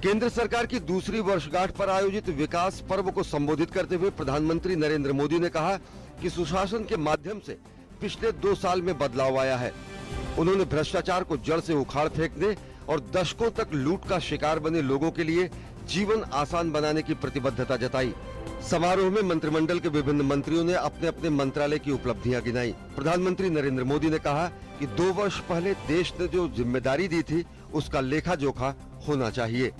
केंद्र सरकार की दूसरी वर्षगांठ पर आयोजित विकास पर्व को संबोधित करते हुए प्रधानमंत्री नरेंद्र मोदी ने कहा कि सुशासन के माध्यम से पिछले 2 साल में बदलाव आया है। उन्होंने भ्रष्टाचार को जड़ से उखाड़ फेंकने और दशकों तक लूट का शिकार बने लोगों के लिए जीवन आसान बनाने की प्रतिबद्धता जताई। समारोह में मंत्रिमंडल के विभिन्न मंत्रियों ने अपने अपने मंत्रालय की उपलब्धियां गिनाई। प्रधानमंत्री नरेंद्र मोदी ने कहा कि 2 वर्ष पहले देश ने जो जिम्मेदारी दी थी उसका लेखा जोखा होना चाहिए।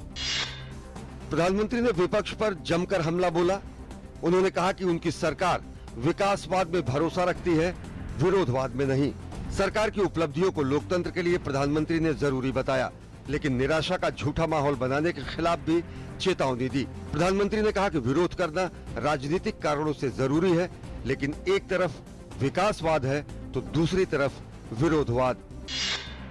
प्रधानमंत्री ने विपक्ष पर जमकर हमला बोला। उन्होंने कहा कि उनकी सरकार विकासवाद में भरोसा रखती है, विरोधवाद में नहीं। सरकार की उपलब्धियों को लोकतंत्र के लिए प्रधानमंत्री ने जरूरी बताया, लेकिन निराशा का झूठा माहौल बनाने के खिलाफ भी चेतावनी दी। प्रधानमंत्री ने कहा कि विरोध करना राजनीतिक कारणों से जरूरी है, लेकिन एक तरफ विकासवाद है तो दूसरी तरफ विरोधवाद।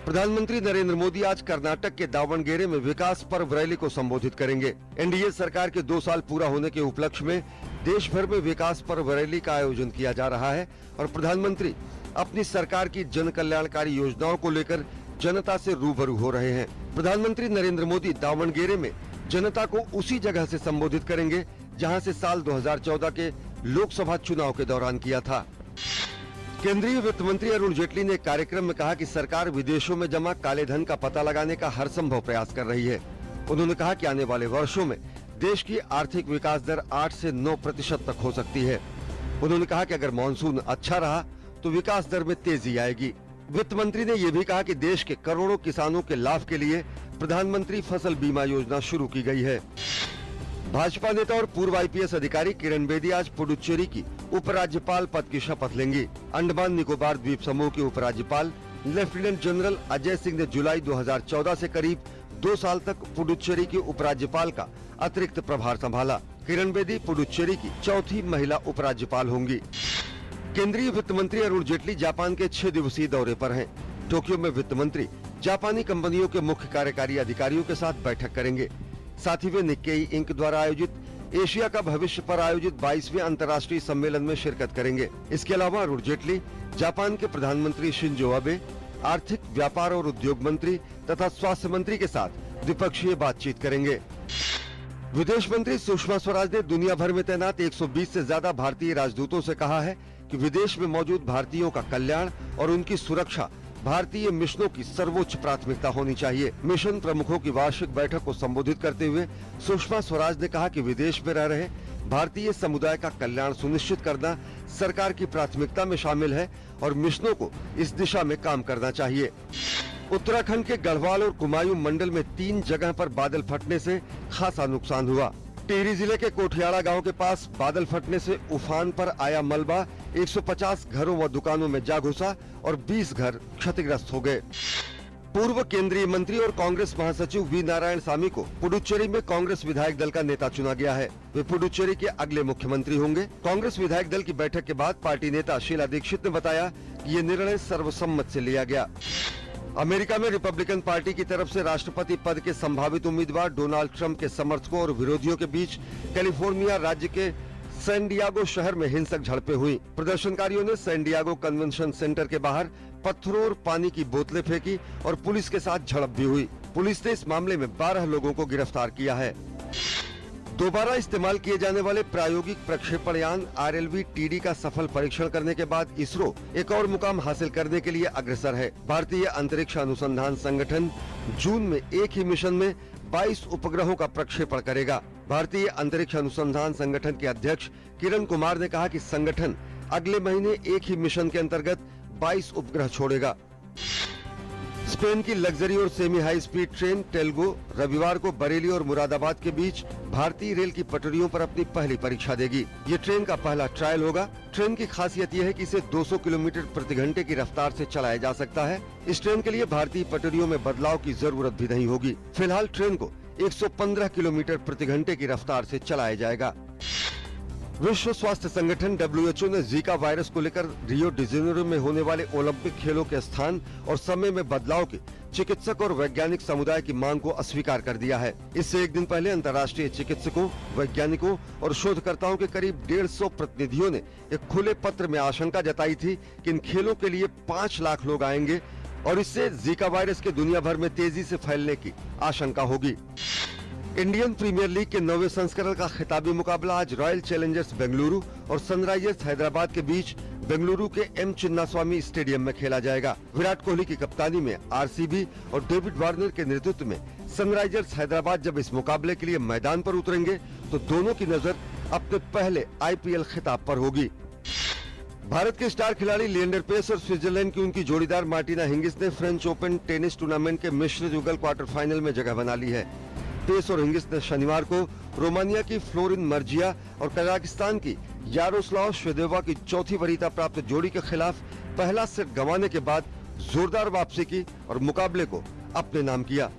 प्रधानमंत्री नरेंद्र मोदी आज कर्नाटक के दावणगेरे में विकास पर्व रैली को संबोधित करेंगे। एनडीए सरकार के 2 साल पूरा होने के उपलक्ष्य में देश भर में विकास पर्व रैली का आयोजन किया जा रहा है और प्रधानमंत्री अपनी सरकार की जन कल्याणकारी योजनाओं को लेकर जनता से रूबरू हो रहे हैं। प्रधानमंत्री नरेंद्र मोदी दावणगेरे में जनता को उसी जगह से संबोधित करेंगे जहां से साल 2014 के लोकसभा चुनाव के दौरान किया था। केंद्रीय वित्त मंत्री अरुण जेटली ने कार्यक्रम में कहा कि सरकार विदेशों में जमा काले धन का पता लगाने का हर संभव प्रयास कर रही है। उन्होंने कहा कि आने वाले वर्षों में देश की आर्थिक विकास दर 8 से 9% तक हो सकती है। उन्होंने कहा कि अगर मानसून अच्छा रहा तो विकास दर में तेजी आएगी। वित्त मंत्री ने यह भी कहा कि देश के करोड़ों किसानों के लाभ के लिए प्रधानमंत्री फसल बीमा योजना शुरू की गई है। भाजपा नेता और पूर्व आईपीएस अधिकारी किरण बेदी आज पुडुचेरी की उपराज्यपाल पद की शपथ लेंगी। अंडमान निकोबार द्वीप समूह के उपराज्यपाल लेफ्टिनेंट जनरल अजय सिंह ने जुलाई 2014 से करीब 2 साल तक पुडुचेरी के उपराज्यपाल का अतिरिक्त प्रभार संभाला। किरण बेदी पुडुचेरी की चौथी महिला उपराज्यपाल होंगी। केंद्रीय वित्त मंत्री अरुण जेटली जापान के 6 दिवसीय दौरे पर हैं। टोक्यो में वित्त मंत्री जापानी कंपनियों के मुख्य कार्यकारी अधिकारियों के साथ बैठक करेंगे। साथ ही वे निक्केई इंक द्वारा आयोजित एशिया का भविष्य पर आयोजित 22वें अंतर्राष्ट्रीय सम्मेलन में शिरकत करेंगे। इसके अलावा अरुण जेटली जापान के प्रधानमंत्री शिंजो आबे, आर्थिक व्यापार और उद्योग मंत्री तथा स्वास्थ्य मंत्री के साथ द्विपक्षीय बातचीत करेंगे। विदेश मंत्री सुषमा स्वराज ने दुनिया भर में तैनात 120 से ज्यादा भारतीय राजदूतों से कहा है कि विदेश में मौजूद भारतीयों का कल्याण और उनकी सुरक्षा भारतीय मिशनों की सर्वोच्च प्राथमिकता होनी चाहिए। मिशन प्रमुखों की वार्षिक बैठक को संबोधित करते हुए सुषमा स्वराज ने कहा कि विदेश में रह रहे भारतीय समुदाय का कल्याण सुनिश्चित करना सरकार की प्राथमिकता में शामिल है और मिशनों को इस दिशा में काम करना चाहिए। उत्तराखंड के गढ़वाल और कुमायूं मंडल में 3 जगह पर बादल फटने से खासा नुकसान हुआ। टिहरी जिले के कोठियाड़ा गांव के पास बादल फटने से उफान पर आया मलबा 150 घरों व दुकानों में जा घुसा और 20 घर क्षतिग्रस्त हो गए। पूर्व केंद्रीय मंत्री और कांग्रेस महासचिव वी नारायण सामी को पुडुचेरी में कांग्रेस विधायक दल का नेता चुना गया है। वे पुडुचेरी के अगले मुख्यमंत्री होंगे। कांग्रेस विधायक दल की बैठक के बाद पार्टी नेता शीला दीक्षित ने बताया कि ये निर्णय सर्वसम्मत से लिया गया। अमेरिका में रिपब्लिकन पार्टी की तरफ से राष्ट्रपति पद के संभावित उम्मीदवार डोनाल्ड ट्रंप के समर्थकों और विरोधियों के बीच कैलिफोर्निया राज्य के सैन डियागो शहर में हिंसक झड़पें हुई। प्रदर्शनकारियों ने सैन डियागो कन्वेंशन सेंटर के बाहर पत्थरों और पानी की बोतलें फेंकी और पुलिस के साथ झड़प भी हुई। पुलिस ने इस मामले में 12 लोगों को गिरफ्तार किया है। दोबारा इस्तेमाल किए जाने वाले प्रायोगिक प्रक्षेपण यान RLV-TD का सफल परीक्षण करने के बाद इसरो एक और मुकाम हासिल करने के लिए अग्रसर है। भारतीय अंतरिक्ष अनुसंधान संगठन जून में एक ही मिशन में 22 उपग्रहों का प्रक्षेपण करेगा। भारतीय अंतरिक्ष अनुसंधान संगठन के अध्यक्ष किरण कुमार ने कहा कि संगठन अगले महीने एक ही मिशन के अंतर्गत 22 उपग्रह छोड़ेगा। स्पेन की लग्जरी और semi high speed train Talgo रविवार को बरेली और मुरादाबाद के बीच भारतीय रेल की पटरियों पर अपनी पहली परीक्षा देगी। ये ट्रेन का पहला ट्रायल होगा। ट्रेन की खासियत यह है कि इसे 200 किलोमीटर प्रति घंटे की रफ्तार से चलाया जा सकता है। इस ट्रेन के लिए भारतीय पटरियों में बदलाव की जरूरत भी नहीं होगी। फिलहाल ट्रेन को 115 किलोमीटर प्रति घंटे की रफ्तार से चलाया जाएगा। विश्व स्वास्थ्य संगठन WHO ने जीका वायरस को लेकर रियो डी जेनेरो में होने वाले ओलंपिक खेलों के स्थान और समय में बदलाव की चिकित्सक और वैज्ञानिक समुदाय की मांग को अस्वीकार कर दिया है। इससे एक दिन पहले अंतर्राष्ट्रीय चिकित्सकों, वैज्ञानिकों और शोधकर्ताओं के करीब 150 प्रतिनिधियों ने एक खुले पत्र में आशंका जताई थी कि इन खेलों के लिए 5 लाख लोग आएंगे और इससे जीका वायरस के दुनिया भर में तेजी से फैलने की आशंका होगी। इंडियन प्रीमियर लीग के 9वें संस्करण का खिताबी मुकाबला आज रॉयल चैलेंजर्स बेंगलुरु और सनराइजर्स हैदराबाद के बीच बेंगलुरु के एम चिन्नास्वामी स्टेडियम में खेला जाएगा। विराट कोहली की कप्तानी में आरसीबी और डेविड वार्नर के नेतृत्व में सनराइजर्स हैदराबाद जब इस मुकाबले के लिए मैदान पर उतरेंगे तो दोनों की नजर अपने पहले आईपीएल खिताब पर होगी। भारत के स्टार खिलाड़ी लिएंडर पेस और स्विट्जरलैंड की उनकी जोड़ीदार मार्टिना हिंगिस ने फ्रेंच ओपन टेनिस टूर्नामेंट के मिश्र युगल क्वार्टर फाइनल में जगह बना ली है। पेस और हिंगिस ने शनिवार को रोमानिया की फ्लोरिन मर्जिया और कजाकिस्तान की यारोस्लाव श्वेदेवा की चौथी वरीयता प्राप्त जोड़ी के खिलाफ पहला सेट गंवाने के बाद जोरदार वापसी की और मुकाबले को अपने नाम किया।